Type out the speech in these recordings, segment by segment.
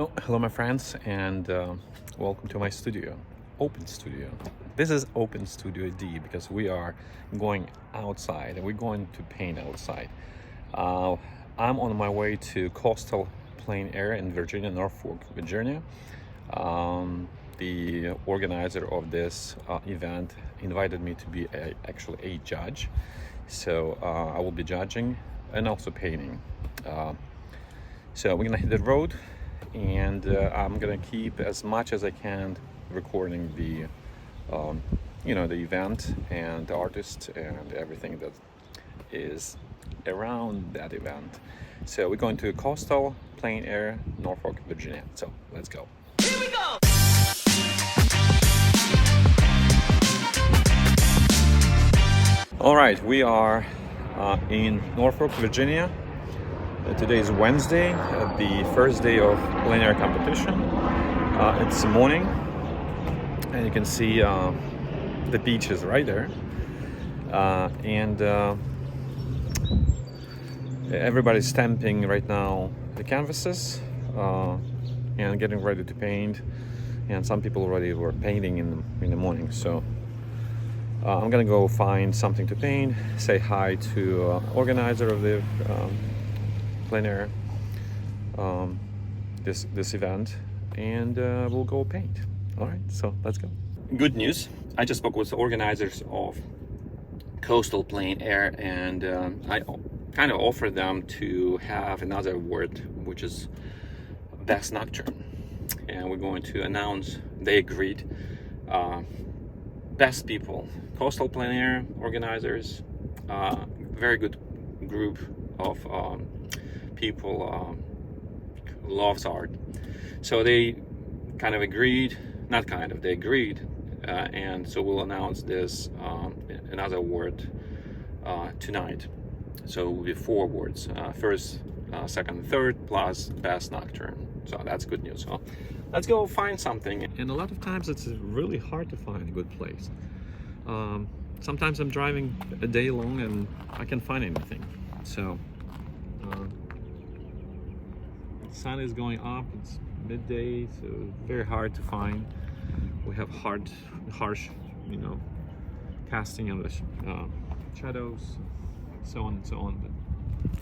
Oh, hello, my friends, and welcome to my studio, Open Studio. This is Open Studio D because we are going outside and we're going to paint outside. Uh, I'm on my way to coastal Plein area in Virginia, Norfolk, Virginia. The organizer of this event invited me to be actually a judge, so I will be judging and also painting. So we're gonna hit the road, and I'm gonna keep as much as I can recording the event and the artist and everything that is around that event. So we're going to coastal Plein area, Norfolk, Virginia. So let's go. Here we go! All right, we are in Norfolk, Virginia. Today is Wednesday, the first day of plein air competition. It's morning, and you can see the beach is right there. And everybody's stamping right now the canvases and getting ready to paint. And some people already were painting in the morning. So I'm gonna go find something to paint, say hi to organizer of the plein air this event, and we'll go paint. All right, so let's go. Good news, I just spoke with the organizers of coastal plein air, and I kind of offered them to have another award, which is best nocturne, and we're going to announce. They agreed. Best people, coastal plein air organizers, very good group of people who loves art. So they kind of agreed, not kind of, they agreed, and so we'll announce this another award tonight. So it will be 4 awards: first, second, third, plus best nocturne. So that's good news. So let's go find something. And a lot of times it's really hard to find a good place. Sometimes I'm driving a day long and I can't find anything. So the sun is going up, it's midday, so very hard to find. We have harsh, casting of the shadows, so on and so on.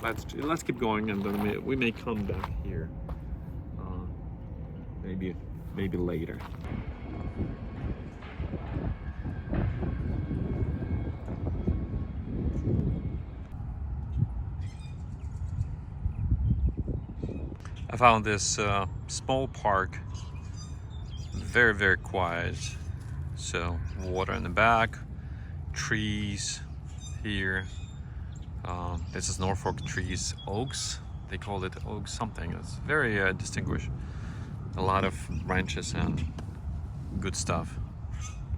But let's keep going, and then we may come back here, maybe later. I found this small park, very, very quiet. So water in the back, trees here. This is Norfolk trees, oaks. They call it oak something. It's very distinguished. A lot of branches and good stuff.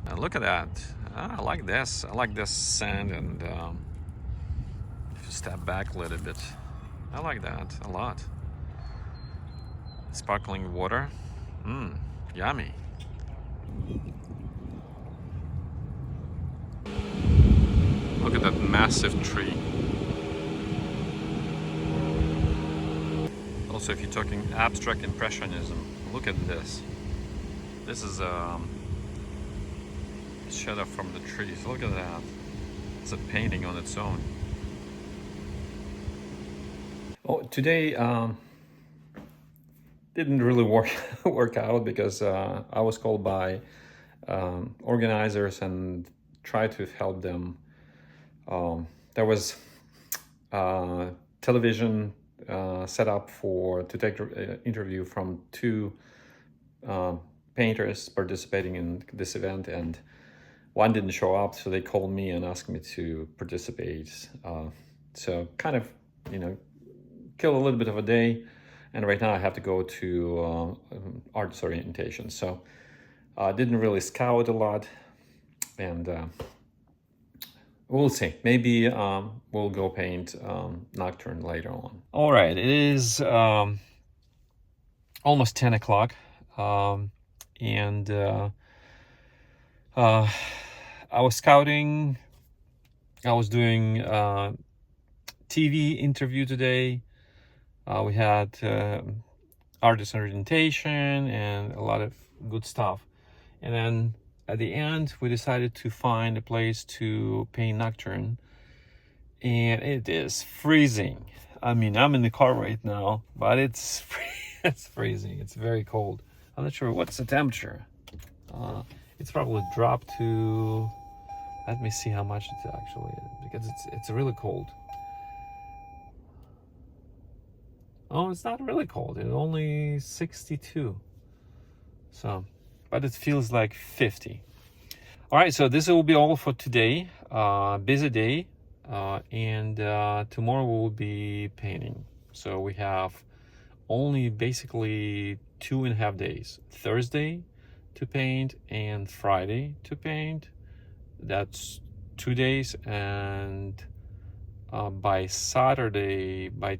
And look at that. I like this. I like this sand, and if you step back a little bit, I like that a lot. Sparkling water. Yummy. Look at that massive tree. Also, if you're talking abstract impressionism, look at this. This is a shadow from the trees. Look at that. It's a painting on its own. Oh, today didn't really work out because I was called by organizers and tried to help them. There was television set up to take interview from 2 painters participating in this event, and one didn't show up, so they called me and asked me to participate. So kind of, kill a little bit of a day. And right now I have to go to arts orientation. So I didn't really scout a lot, and we'll see. Maybe we'll go paint nocturne later on. All right, it is almost 10 o'clock, and I was scouting. I was doing TV interview today. We had artist orientation and a lot of good stuff. And then at the end, we decided to find a place to paint nocturne, and it is freezing. I mean, I'm in the car right now, but it's it's freezing. It's very cold. I'm not sure what's the temperature. It's probably dropped to. Let me see how much it actually is, because it's really cold. Oh, it's not really cold. It's only 62. So, but it feels like 50. All right, so this will be all for today. Busy day, and tomorrow we will be painting. So we have only basically 2.5 days. Thursday to paint and Friday to paint. That's 2 days, and by Saturday by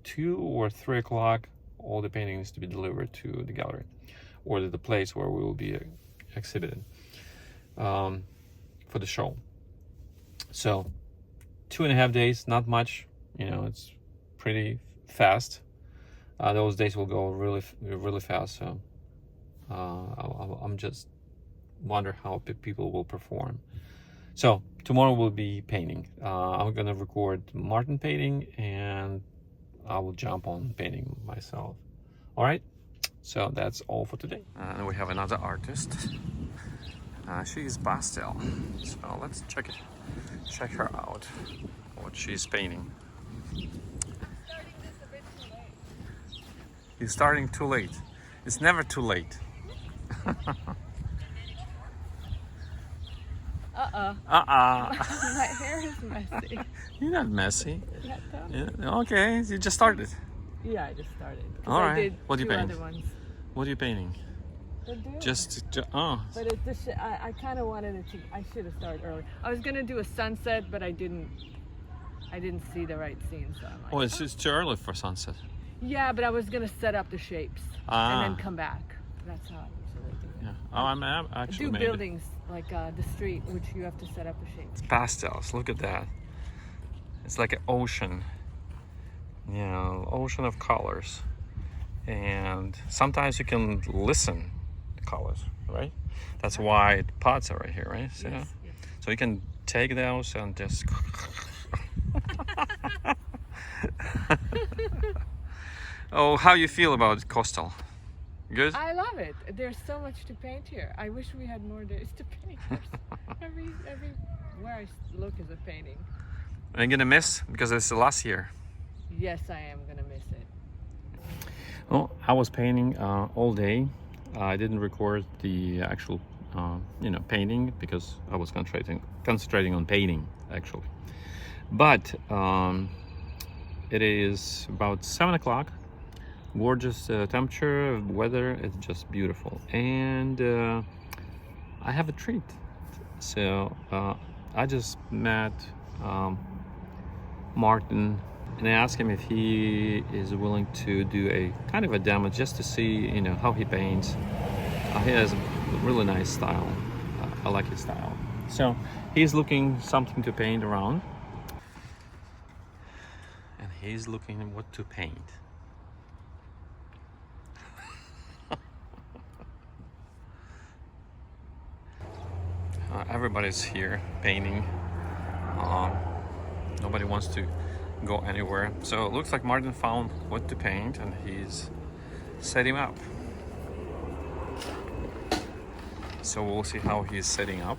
2 or 3 o'clock, all the painting needs to be delivered to the gallery or to the place where we will be exhibited for the show. So 2.5 days, not much, it's pretty fast. Those days will go really, really fast. So I'm just wonder how people will perform. So tomorrow we'll be painting. I'm gonna record Martin painting, and I will jump on painting myself. All right, so that's all for today. And we have another artist. She is pastel, so let's check her out, what she's painting. You're starting too late. It's never too late. My hair is messy. You're not messy. Yeah, Yeah, okay, you just started. I just started. All right. I did What do you two paint? other ones. What are you painting? But I kind of wanted it to. I should have started early. I was gonna do a sunset, but I didn't see the right scene, so I'm like. Oh, it's just too early for sunset. Yeah, but I was gonna set up the shapes and then come back. That's how I usually do it. Yeah. Oh, I'm actually Do buildings like the street, which you have to set up the shapes. Pastels. Look at that. It's like an ocean. Ocean of colors. And sometimes you can listen to colors, right? That's why pots are right here, right? So, Yes. so you can take those and just. Oh, how you feel about Coastal? Good? I love it. There's so much to paint here. I wish we had more days to paint. Everywhere I look is a painting. Are you gonna miss? Because it's the last year. Yes, I am gonna miss it. Well, I was painting all day. I didn't record the actual, painting, because I was concentrating on painting actually. But it is about 7 o'clock. Gorgeous temperature, weather, it's just beautiful, and I have a treat. So I just met Martin, and I asked him if he is willing to do a kind of a demo just to see how he paints. He has a really nice style. I like his style. So he's looking something to paint around, and he's looking at what to paint. Everybody's here painting. Nobody wants to go anywhere. So it looks like Martin found what to paint, and he's setting up. So we'll see how he's setting up.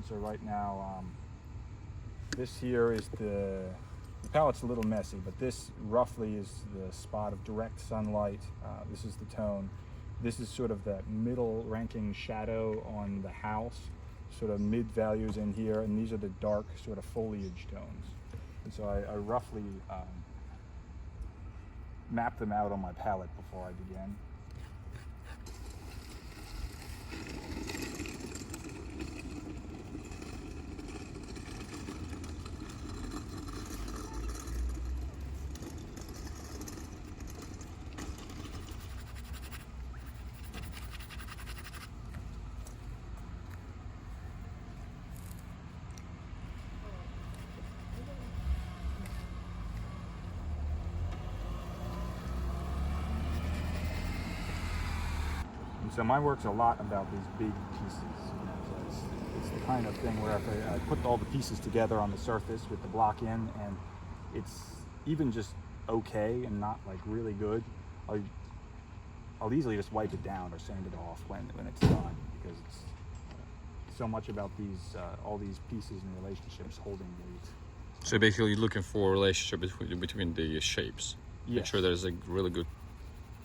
So right now, This here is the palette's a little messy, but this roughly is the spot of direct sunlight. This is the tone. This is sort of that middle ranking shadow on the house, sort of mid values in here, and these are the dark sort of foliage tones. And so I roughly map them out on my palette before I begin. So my work's a lot about these big pieces. You know, so it's the kind of thing where if I put all the pieces together on the surface with the block in, and it's even just okay and not like really good, I'll easily just wipe it down or sand it off when it's done, because it's so much about these all these pieces and relationships holding weight. So basically, you're looking for a relationship between the shapes. Yes. Make sure there's a really good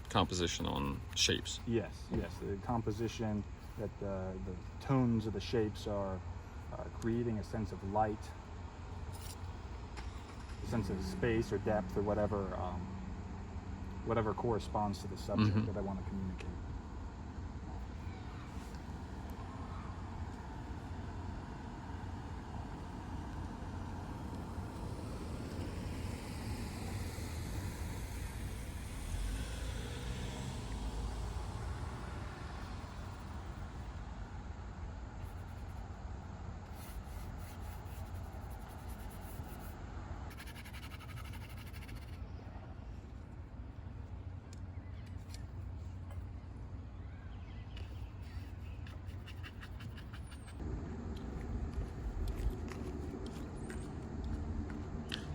composition on shapes. Yes, the composition, that the tones of the shapes are creating a sense of light, a sense of space or depth or whatever corresponds to the subject that I want to communicate.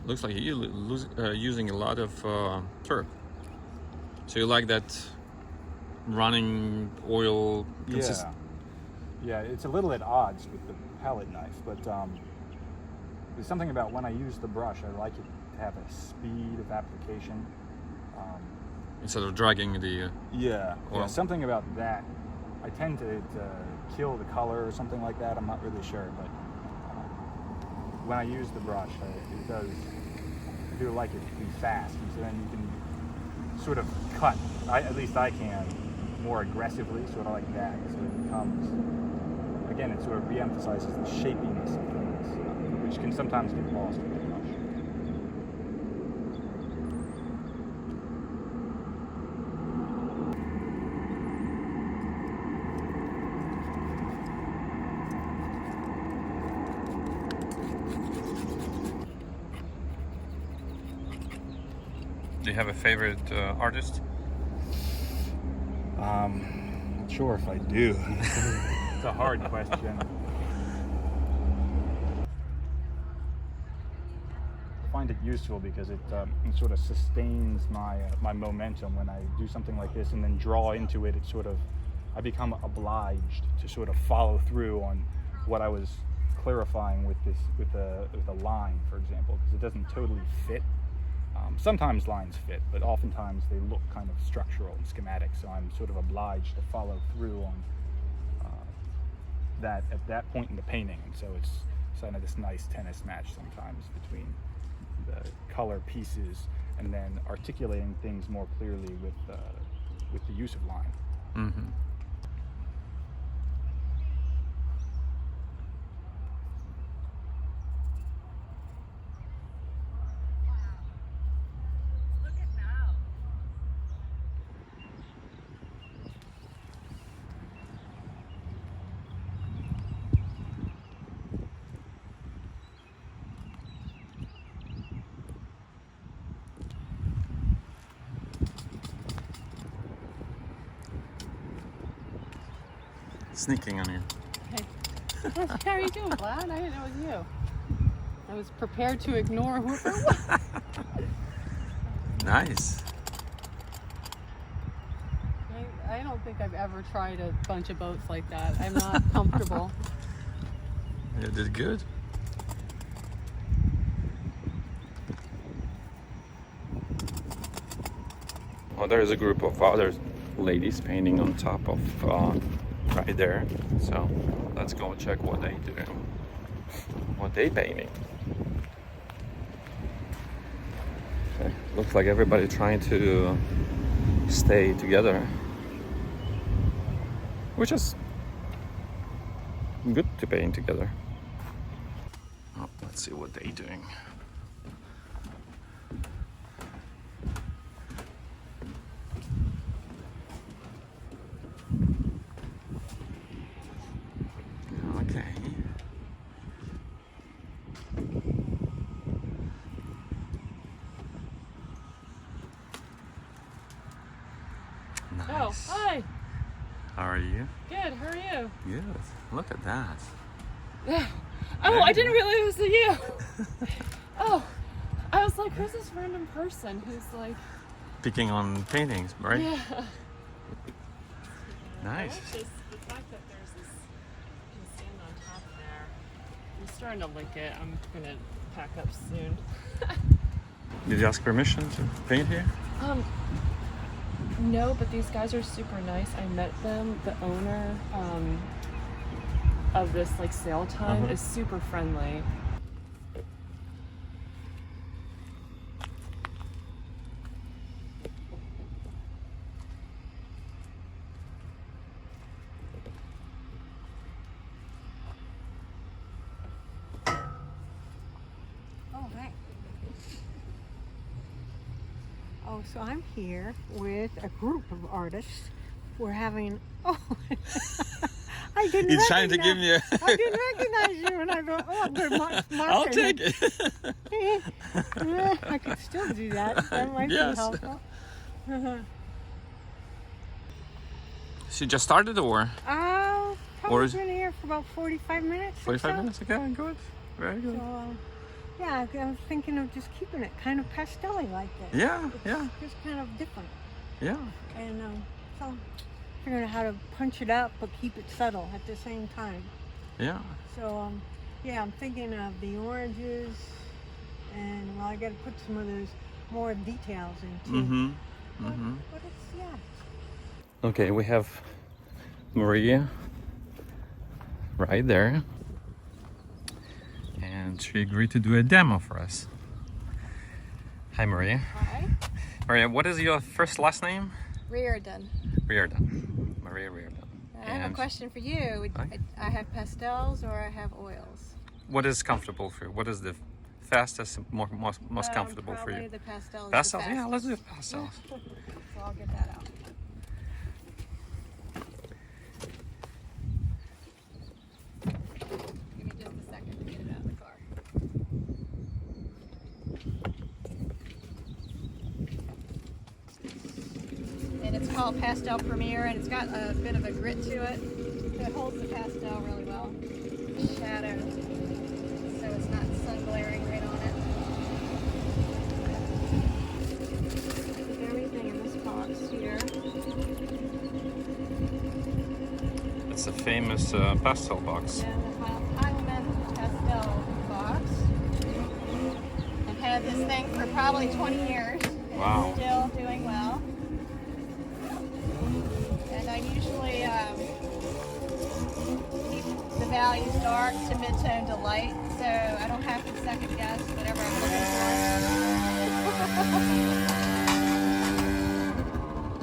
Looks like you're using a lot of turp. So you like that running oil consistency? Yeah, it's a little at odds with the palette knife, but there's something about when I use the brush, I like it to have a speed of application. Instead of dragging the Yeah, oil. something about that. I tend to kill the color or something like that. I'm not really sure, but when I use the brush, I do like it to be fast, and so then you can sort of cut, at least I can, more aggressively, sort of like that. So it becomes, again, it sort of re-emphasizes the shapiness of things, which can sometimes get lost with the brush. Do you have a favorite artist? Not sure if I do. It's a hard question. I find it useful because it sort of sustains my momentum when I do something like this and then draw into it. It sort of, I become obliged to sort of follow through on what I was clarifying with a line, for example, because it doesn't totally fit. Sometimes lines fit, but oftentimes they look kind of structural and schematic, so I'm sort of obliged to follow through on that at that point in the painting, and so it's kind of this nice tennis match sometimes between the color pieces and then articulating things more clearly with the use of line. Mm-hmm. Sneaking on you. Hey. How are you doing, Vlad? I didn't know it was you. I was prepared to ignore whoever it was. Nice. I don't think I've ever tried a bunch of boats like that. I'm not comfortable. You did good. Oh, there's a group of other ladies painting on top of right there. So let's go check what they do. What they painting. Okay. Looks like everybody trying to stay together, which is good to paint together. Oh, let's see what they doing. Okay. Nice. Oh, hi. How are you? Good. How are you? Good. Look at that. Oh, I didn't realize it was you. Oh, I was like, who's this random person who's like Picking on paintings, right? Yeah. Nice. The fact that there's this, you can stand on top there. I'm starting to like it. I'm gonna pack up soon. Did you ask permission to paint here? No, but these guys are super nice. I met them. The owner of this like sale time is super friendly. Oh, so I'm here with a group of artists. We're having, I didn't He's trying to give me a... I didn't recognize you, and I go, oh, I'm going to mark I'll take it. Yeah, I could still do that. That might be helpful. She just started or? Probably been here for about 45 minutes. 45 minutes, okay, good. Very good. So, yeah, I was thinking of just keeping it kind of pastel-y like this. Yeah, It's yeah. just kind of different. Yeah. And so figuring out how to punch it up but keep it subtle at the same time. Yeah. So yeah, I'm thinking of the oranges, and well, I got to put some of those more details in too. But it's, yeah. Okay, we have Maria right there, and she agreed to do a demo for us. Hi, Maria. Hi. Maria, what is your last name? Reardon. Reardon. Maria Reardon. I have a question for you. I have pastels or I have oils? What is comfortable for you? What is the fastest, most comfortable for you? Probably the pastels. Pastels? Yeah, let's do pastels. So I'll get that out. Give me just a second to get it out of the car. And it's called Pastel Premier, and it's got a bit of a grit to it. So it holds the pastel really well. Shadow. So it's not sun glaring right on it. Everything in this box here. It's a famous pastel box. And the Plein pastel box. I've had this thing for probably 20 years. And Wow. It's still doing well. And I usually keep the values dark to mid-tone to light, so I don't have to second guess whatever I'm looking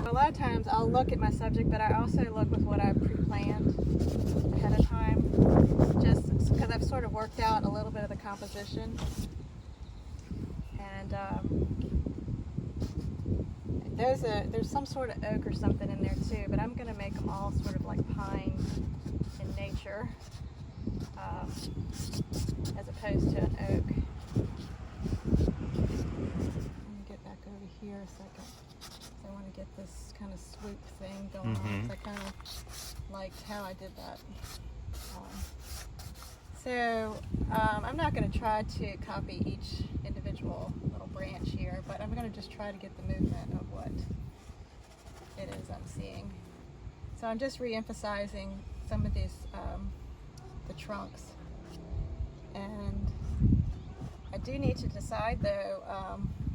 for. A lot of times I'll look at my subject, but I also look with what I've pre-planned ahead of time, just because I've sort of worked out a little bit of the composition. And there's some sort of oak or something in there too, but I'm going to make them all sort of like pine in nature, as opposed to an oak. Let me get back over here a second. So I want to get this kind of swoop thing going on. So I kind of liked how I did that. I'm not going to try to copy each individual little branch here, but I'm going to just try to get the movement of what it is I'm seeing. So I'm just re-emphasizing some of these, the trunks. And I do need to decide though,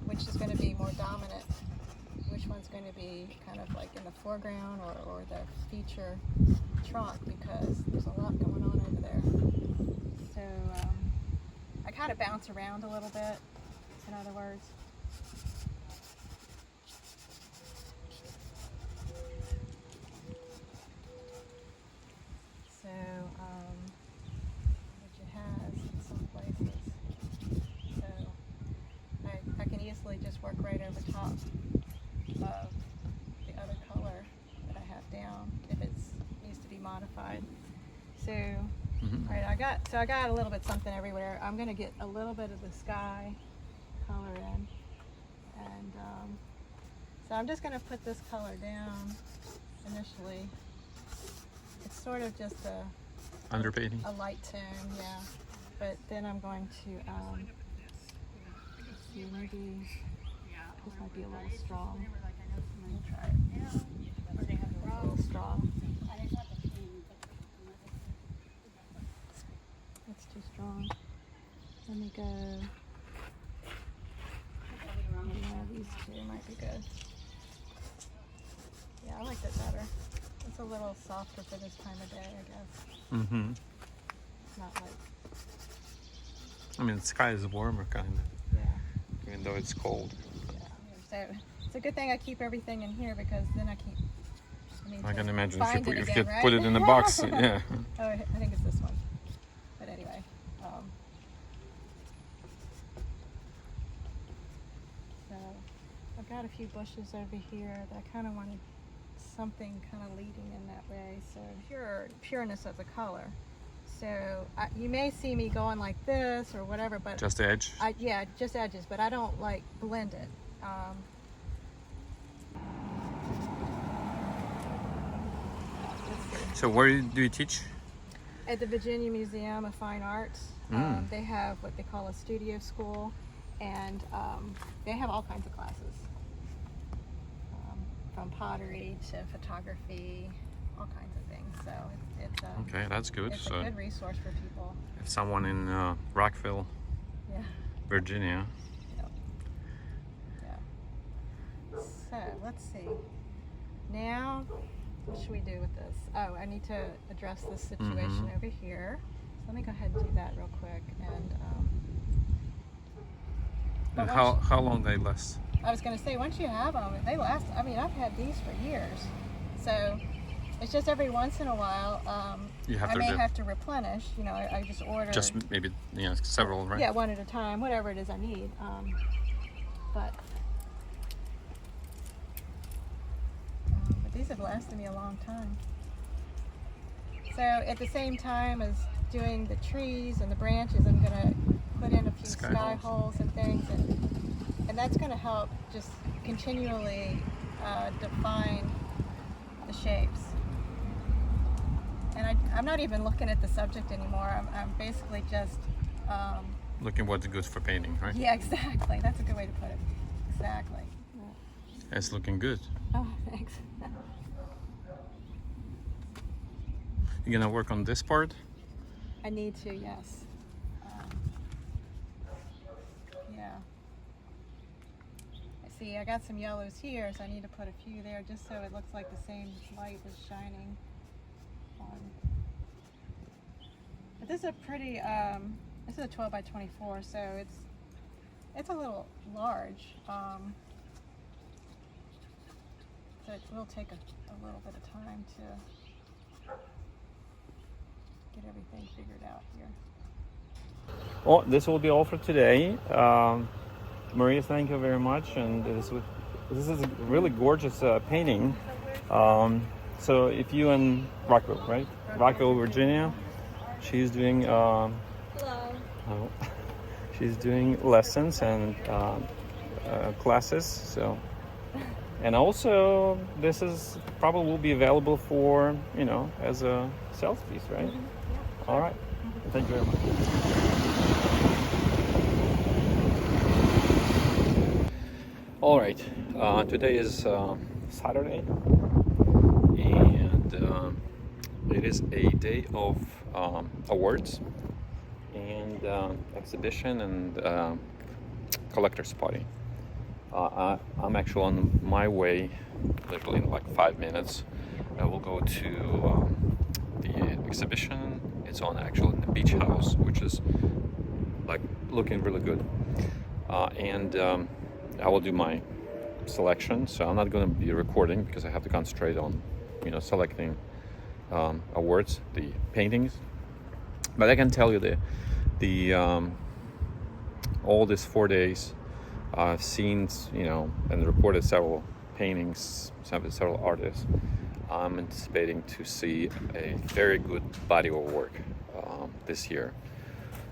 which is going to be more dominant, which one's going to be kind of like in the foreground or the feature trunk, because there's a lot going on over there. So I kind of bounce around a little bit, in other words. So it has in some places. So I can easily just work right over top of the other color that I have down if it needs to be modified. So, all right, I got a little bit something everywhere. I'm gonna get a little bit of the sky color in, and so I'm just gonna put this color down initially. It's sort of just Underpainting. a light tone, yeah. But then I'm going to see, maybe this might be a little strong. Let me try it. A little strong. That's too strong. Let me go. Yeah, these two might be good. Yeah, I like that better. It's a little softer for this time of day, I guess. Mm-hmm. Not like, I mean, the sky is warmer, kind of, yeah. even though it's cold. So it's a good thing I keep everything in here, because then I keep. I can imagine find if you, it if again, you right? put it in a box. Yeah. Oh, I think it's this one. But anyway. So I've got a few bushes over here that I kind of wanted something kind of leading in that way. So pureness of the color. So you may see me going like this or whatever, but Just the edge. yeah, just edges, but I don't like blend it. So where do you teach? At the Virginia Museum of Fine Arts, they have what they call a studio school, and they have all kinds of classes, from pottery to photography, all kinds of things. So it's Okay, that's good. it's So a good resource for people. if someone in Rockville, Yeah. Virginia. Yeah. So let's see. Now, what should we do with this? Oh, I need to address this situation over here. So let me go ahead and do that real quick. And how long they last? I was going to say, once you have them, they last. I mean, I've had these for years. So it's just every once in a while, You have I to may have to replenish. You know, I just order. just maybe several, right? Yeah, one at a time, whatever it is I need. But these have lasted me a long time. So at the same time as doing the trees and the branches, I'm gonna put in a few sky holes and things, and that's gonna help just continually define the shapes. And I'm not even looking at the subject anymore. I'm basically just Looking what's good for painting, right? yeah, exactly. That's a good way to put it. Exactly. It's looking good. Oh, thanks. You're gonna work on this part? I need to, yes. Yeah. I see, I got some yellows here, so I need to put a few there just so it looks like the same light is shining on. But this is a pretty, this is a 12 by 24, so it's a little large. So it will take a little bit of time to get everything figured out here. Well, this will be all for today. Maria, thank you very much. And this is a really gorgeous painting. So if you in Rockville, right? Rockville, Virginia, she's doing she's doing lessons and classes. So, and also this is probably will be available for as a sales piece, right? Mm-hmm. All right. Thank you very much. All right. Today is Saturday, and it is a day of awards and exhibition and collector's party. I'm actually on my way, literally in like 5 minutes. I will go to the exhibition. It's on actually in the beach house, which is like looking really good. And I will do my selection. So I'm not going to be recording because I have to concentrate on, selecting awards, the paintings. But I can tell you the all these 4 days, I've seen, and recorded several paintings, several artists. I'm anticipating to see a very good body of work this year.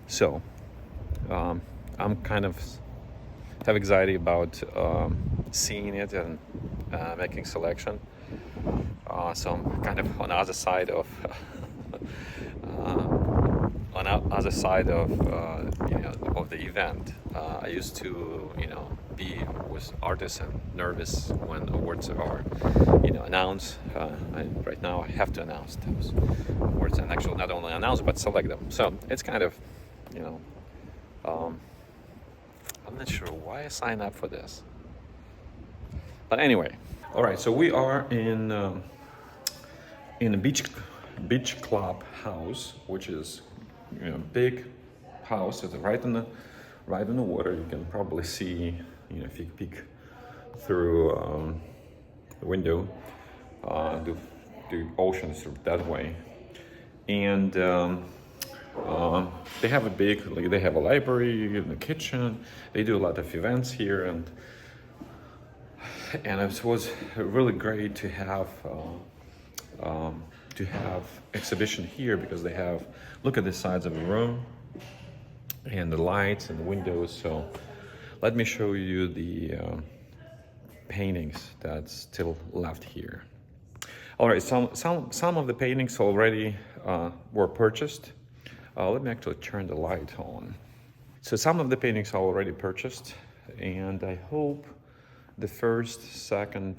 So I'm kind of have anxiety about seeing it and making selection. So I'm kind of on the other side of of the event. I used to be with artists and nervous when awards are announced. Right now I have to announce those awards, and actually not only announce but select them. So it's kind of I'm not sure why I signed up for this, but anyway. All right, so we are in a beach club house, which is big house. It's right in the water. You can probably see, if you peek through the window, the ocean is sort of that way. And they have they have a library in the kitchen. They do a lot of events here, and it was really great to have exhibition here, because they have, look at the sides of the room and the lights and the windows. So let me show you the paintings that's still left here. All right, some of the paintings already were purchased. Let me actually turn the light on. So some of the paintings are already purchased, and I hope the first, second,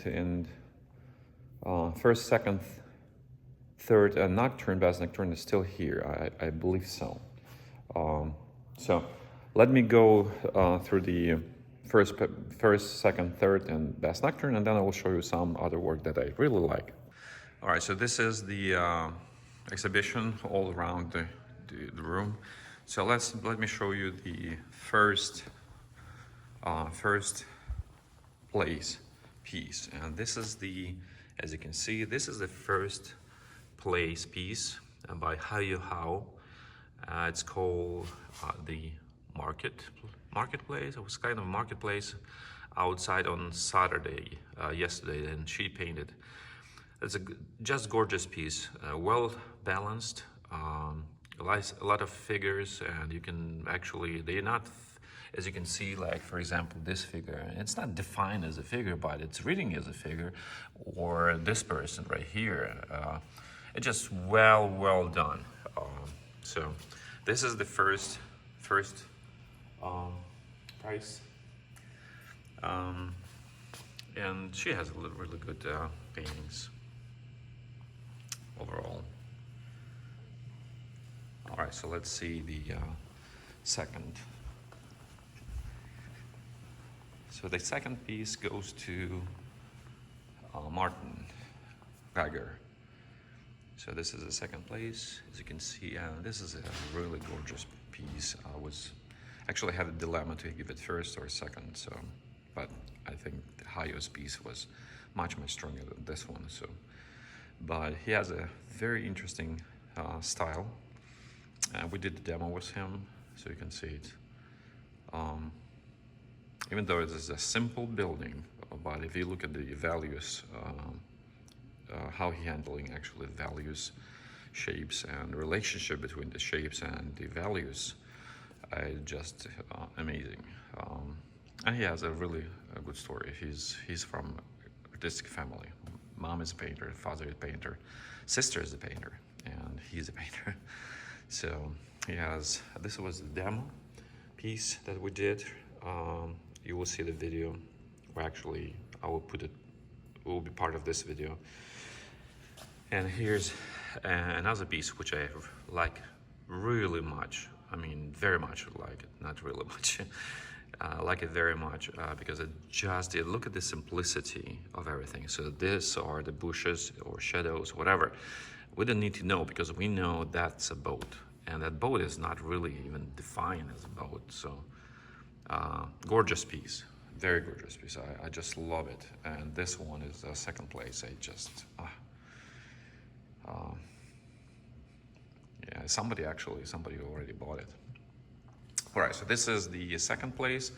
third, and Nocturne, Best Nocturne is still here. I believe so. So let me go through the first, second, third, and Best Nocturne, and then I will show you some other work that I really like. All right, so this is the exhibition all around the room. So let me show you the first place piece, and this is as you can see, this is the first place piece by Hayu Hao. It's called the marketplace. It was kind of marketplace outside on Saturday, yesterday, and she painted. It's a just gorgeous piece, well balanced, a lot of figures, and you can actually, they're not, as you can see, like for example this figure, it's not defined as a figure, but it's reading as a figure, or this person right here. It's just well done. So this is the first prize, and she has really good paintings overall. All right, so let's see the second. So the second piece goes to Martin Geiger. So this is the second place. As you can see, this is a really gorgeous piece. I actually had a dilemma to give it first or second. So, but I think the Hayu's piece was much stronger than this one. So, but he has a very interesting style. We did the demo with him, so you can see it. Even though it is a simple building, but if you look at the values, how he handling actually values, shapes, and relationship between the shapes and the values, just amazing. And he has a really good story. He's from artistic family. Mom is a painter, father is a painter, sister is a painter, and he's a painter. So he has, this was the demo piece that we did. You will see the video, or actually I will put it, will be part of this video. And here's another piece which I like really much. I mean, very much like it, not really much. I like it very much because look at the simplicity of everything. So this are the bushes or shadows, whatever. We don't need to know because we know that's a boat, and that boat is not really even defined as a boat. So gorgeous piece, very gorgeous piece. I just love it. And this one is second place. Yeah, somebody already bought it. All right, so this is the second place.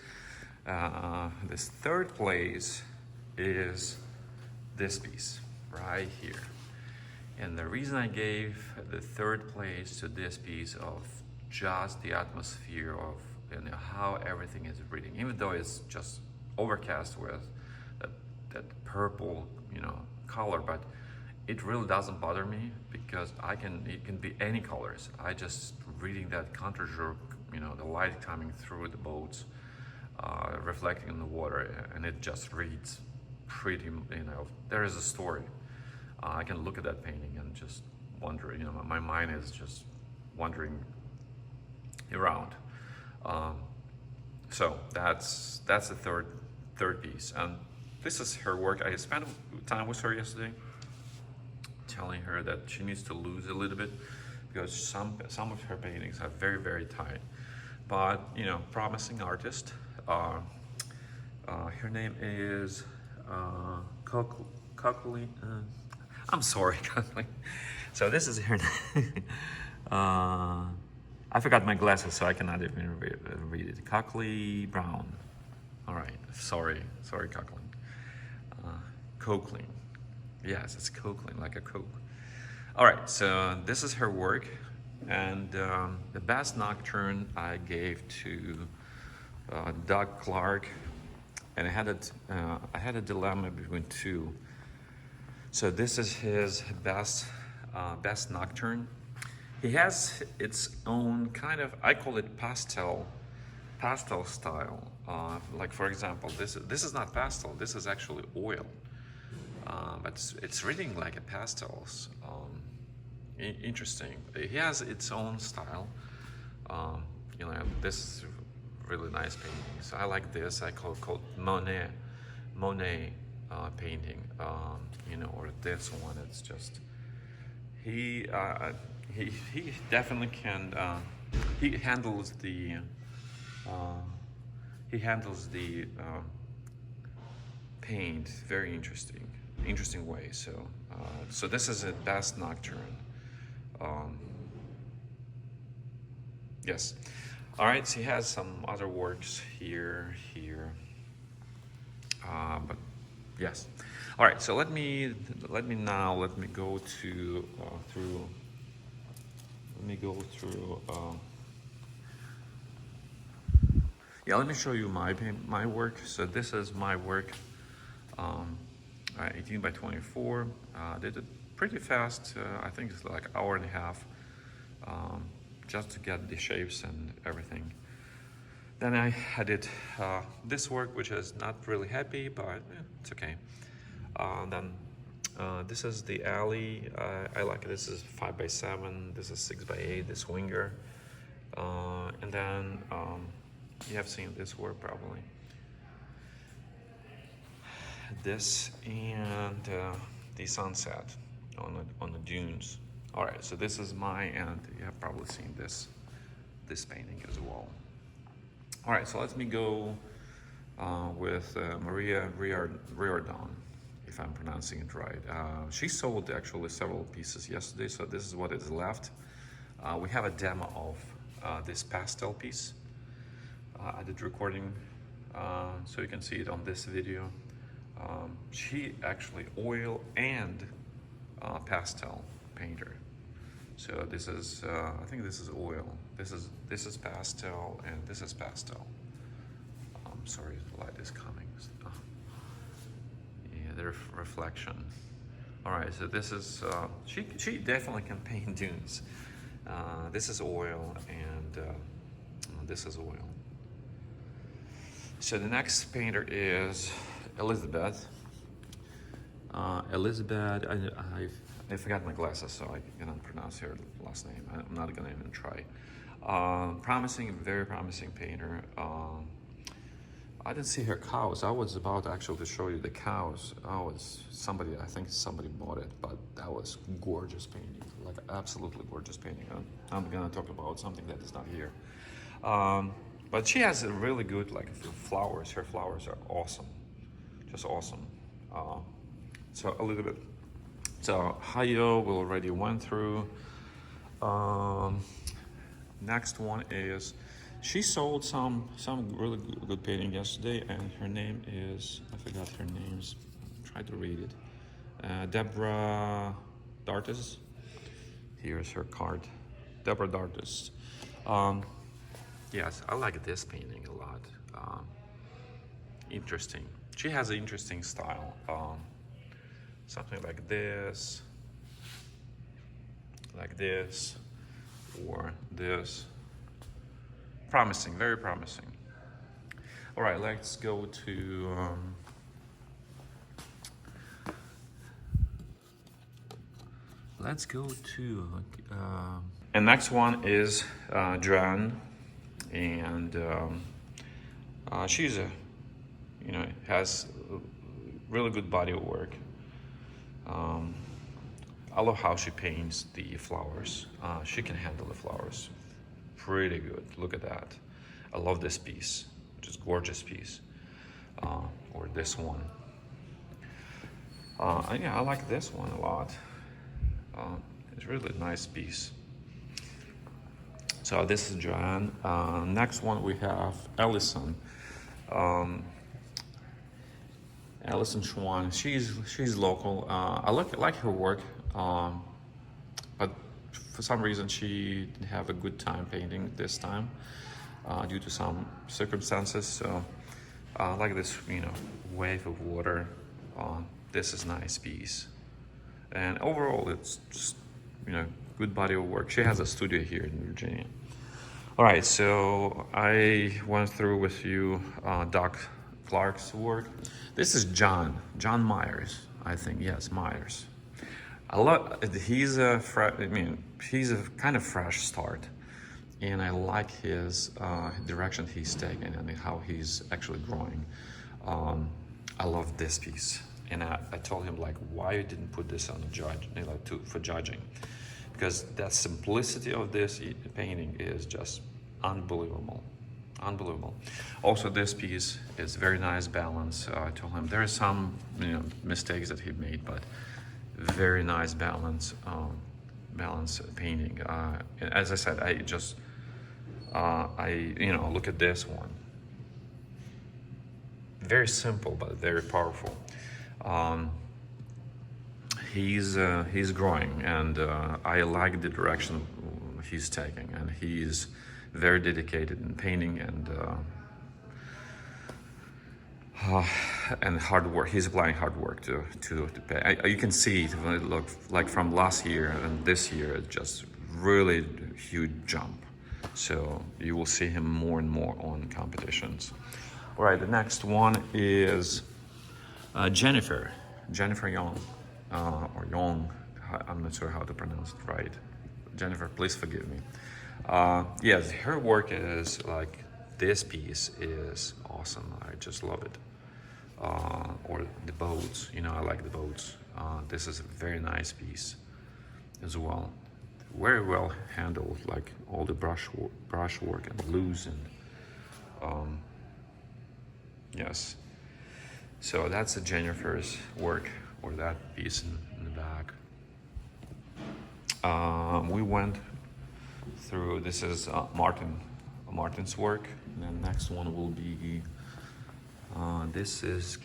This third place is this piece right here. And the reason I gave the third place to this piece of just the atmosphere of how everything is breathing, even though it's just overcast with that purple, color, but it really doesn't bother me because it can be any colors. I just reading that contre-jour, the light coming through the boats, reflecting in the water, and it just reads pretty, there is a story. I can look at that painting and just wonder, my mind is just wandering around. So that's the third piece. And this is her work. I spent time with her yesterday, telling her that she needs to lose a little bit because some of her paintings are very, very tight. But promising artist. Her name is Coakley. I'm sorry, Coakley. So this is her name. I forgot my glasses, so I cannot even read it. Coakley Brown. All right. Sorry, Coakley. Coakley. Yes, it's Coakley, like a Coke. All right. So this is her work. And the best nocturne I gave to Doug Clark, and I had a dilemma between two. So this is his best nocturne. He has its own kind of, I call it pastel style. Like for example, this is not pastel. This is actually oil, but it's reading like a pastels. Interesting. He has its own style. This is really nice painting. So I like this. I call it Monet painting. Or this one. It's just he definitely can. He handles the paint very interesting way. So this is a best nocturne. Yes. All right. So he has some other works here. But yes. All right. So let me go through. Let me show you my work. So this is my work. 18 by 24. Did it pretty fast. I think it's like hour and a half, just to get the shapes and everything. Then I did this work, which is not really happy, but it's okay. Then this is the alley. I like it. This is 5 by 7. This is 6 by 8. This winger, and then you have seen this work probably. This and the sunset on the dunes. All right, so this is and you have probably seen this painting as well. All right, so let me go with Maria Reardon, if I'm pronouncing it right. She sold actually several pieces yesterday, so this is what is left. We have a demo of this pastel piece. I did recording, so you can see it on this video. She actually oil and pastel painter. So this is, I think this is oil. This is pastel, and this is pastel. I'm sorry, the light is coming. Yeah, the reflection. All right, so this is, she definitely can paint dunes. This is oil, and this is oil. So the next painter is Elizabeth. I forgot my glasses, so I cannot pronounce her last name. I'm not gonna even try. Very promising painter. I didn't see her cows. I was about actually to show you the cows. I think somebody bought it, but that was gorgeous painting, like absolutely gorgeous painting. I'm gonna talk about something that is not here. But she has a really good like flowers. Her flowers are awesome, just awesome. So a little bit. So Hayo we already went through. Next one is, she sold some really good painting yesterday, and her name is, I forgot her names. Try to read it. Deborah Dartis. Here's her card. Deborah Dartis. Yes, I like this painting a lot. Interesting. She has an interesting style. Something like this, or this. Promising, very promising. All right, let's go to and next one is Joanne, and she's has really good body of work. I love how she paints the flowers. She can handle the flowers pretty good. Look at that. I love this piece, which is gorgeous piece. Or this one. Yeah, I like this one a lot. It's really a nice piece. So this is Joanne. Next one we have Allison. Allison Schwan. She's local. I like her work, but for some reason she didn't have a good time painting this time due to some circumstances. So I like this, wave of water. This is nice piece, and overall it's just good body of work. She has a studio here in Virginia. All right, so I went through with you Doc Clark's work. This is John Myers, I think. Yes, Myers. He's a kind of fresh start, and I like his direction he's taking and how he's actually growing. I love this piece, and I told him like, why you didn't put this on the judge, for judging, because the simplicity of this painting is just unbelievable. Also, this piece is very nice balance. I told him there are some mistakes that he made, but very nice balance painting. As I said, I look at this one. Very simple but very powerful. He's growing, and I like the direction he's taking, and he's very dedicated in painting and hard work. He's applying hard work to paint. You can see it when it looks like from last year and this year, it's just really huge jump. So you will see him more and more on competitions. All right, the next one is Jennifer Young, or Young. I'm not sure how to pronounce it right. Jennifer, please forgive me. Yes, her work is like, this piece is awesome. I just love it. Or the boats, I like the boats. This is a very nice piece as well. Very well handled, like all the brush work and loose, and yes. So that's a Jennifer's work, or that piece in the back. We went through, this is Martin's work, and then next one will be this is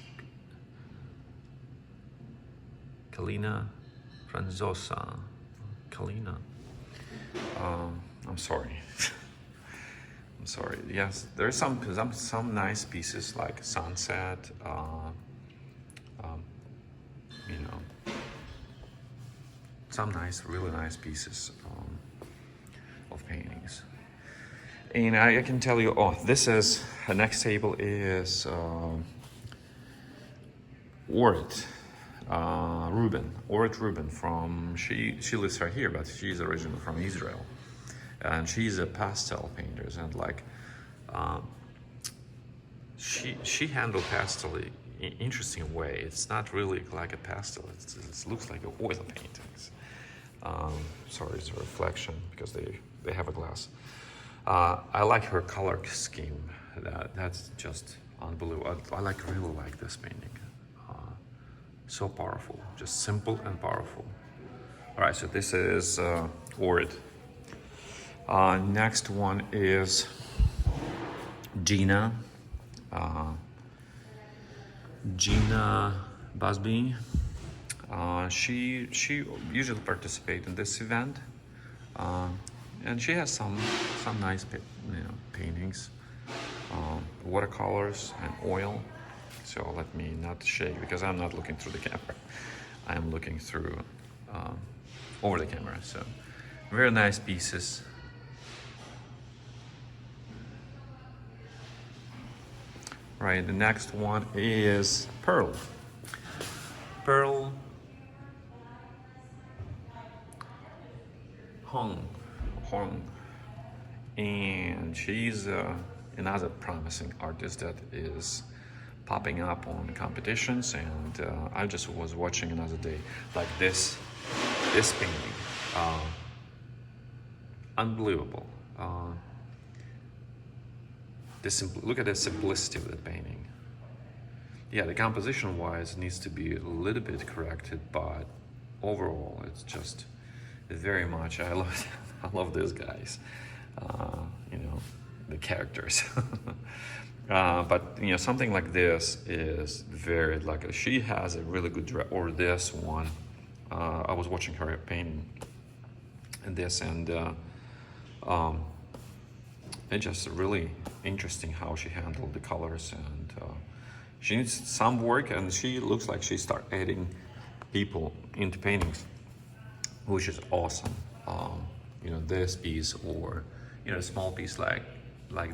Kalina Franzosa. Kalina. I'm sorry. I'm sorry. Yes, there's some nice pieces like Sunset. Some really nice pieces of paintings. And I can tell you, this is, the next table is Orit Rubin from, she lives right here, but she's originally from Israel. And she's a pastel painter, and she handled pastel in interesting way. It's not really like a pastel. It looks like oil paintings. Sorry, it's a reflection because they have a glass. I like her color scheme. That's just unbelievable. I really like this painting. So powerful, just simple and powerful. All right, so this is Ord. Next one is Gina. Gina Busby. She usually participates in this event, and she has some nice paintings, watercolors and oil. So let me not shake because I'm not looking through the camera. I am looking through over the camera. So very nice pieces. Right, the next one is Pearl. Pearl Hong. And she's another promising artist that is popping up on competitions, and I just was watching another day like this painting, unbelievable. Look at the simplicity of the painting. Yeah, the composition wise needs to be a little bit corrected, but overall it's very much, I love these guys, the characters. But something like this is very she has a really good or this one. I was watching her painting and this, and it's just really interesting how she handled the colors, and she needs some work, and she looks like she start adding people into paintings, which is awesome. This piece, or a small piece like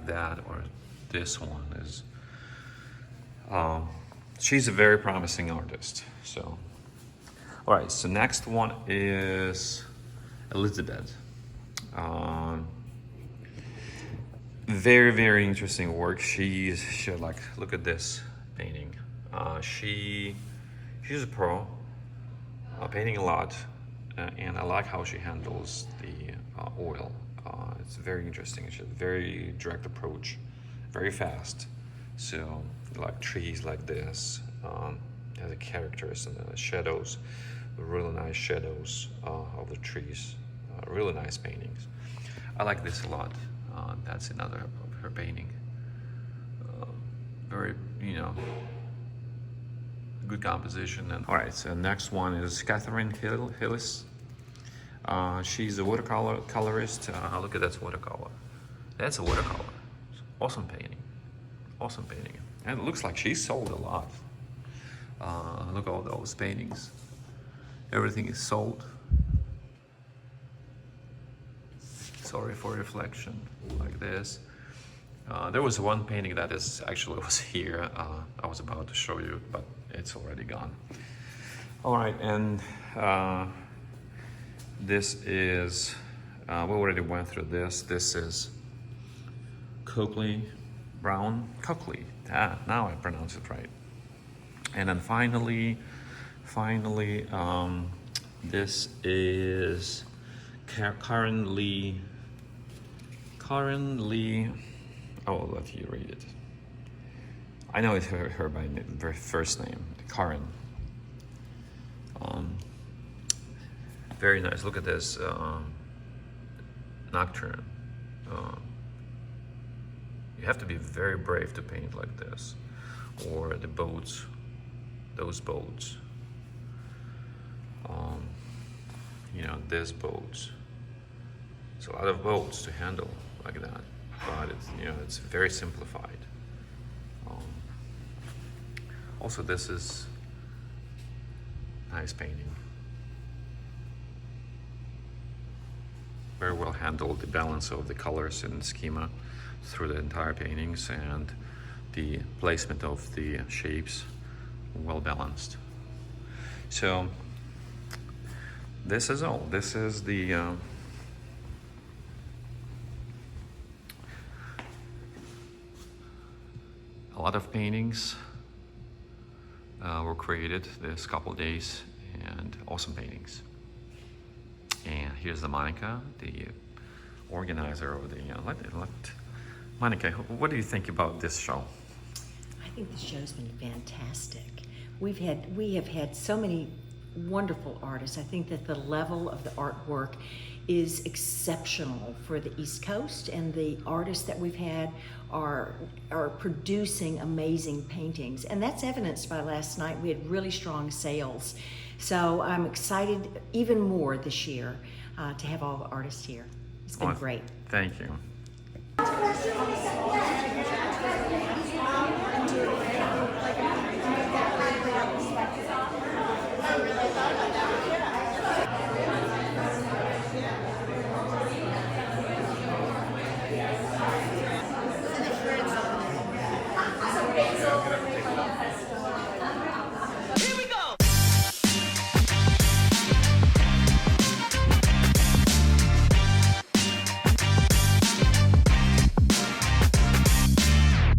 that, or this one is she's a very promising artist. So all right, so next one is Elizabeth. Very, very interesting work. She's look at this painting. She's a pro, painting a lot, and I like how she handles the oil. It's very interesting. It's a very direct approach, very fast. So like trees like this, the characters and the shadows, really nice shadows of the trees, really nice paintings. I like this a lot. That's another of her painting. Very, good composition. And all right, so next one is Catherine Hillis. She's a colorist. Look at that watercolor. That's a watercolor. Awesome painting. Awesome painting. And it looks like she sold a lot. Look at all those paintings. Everything is sold. Sorry for reflection like this. There was one painting that was here. I was about to show you, but it's already gone. All right, and this is, we already went through this. This is Coakley Brown. Coakley, now I pronounce it right. And then finally, this is Karen Lee. I will let you read it. I know it's her by her first name, Karen. Very nice. Look at this nocturne. You have to be very brave to paint like this, or the boats, those boats. This boats. It's a lot of boats to handle like that, but it's very simplified. Also, this is nice painting. Very well handled, the balance of the colors and schema through the entire paintings, and the placement of the shapes well balanced. So this is all. This is the a lot of paintings were created this couple days, and awesome paintings. And here's the Monica, the organizer of the. Monica, what do you think about this show? I think the show's been fantastic. We have had so many wonderful artists. I think that the level of the artwork is exceptional for the East Coast, and the artists that we've had are producing amazing paintings, and that's evidenced by last night. We had really strong sales, so I'm excited even more this year to have all the artists here. It's been great. Thank you.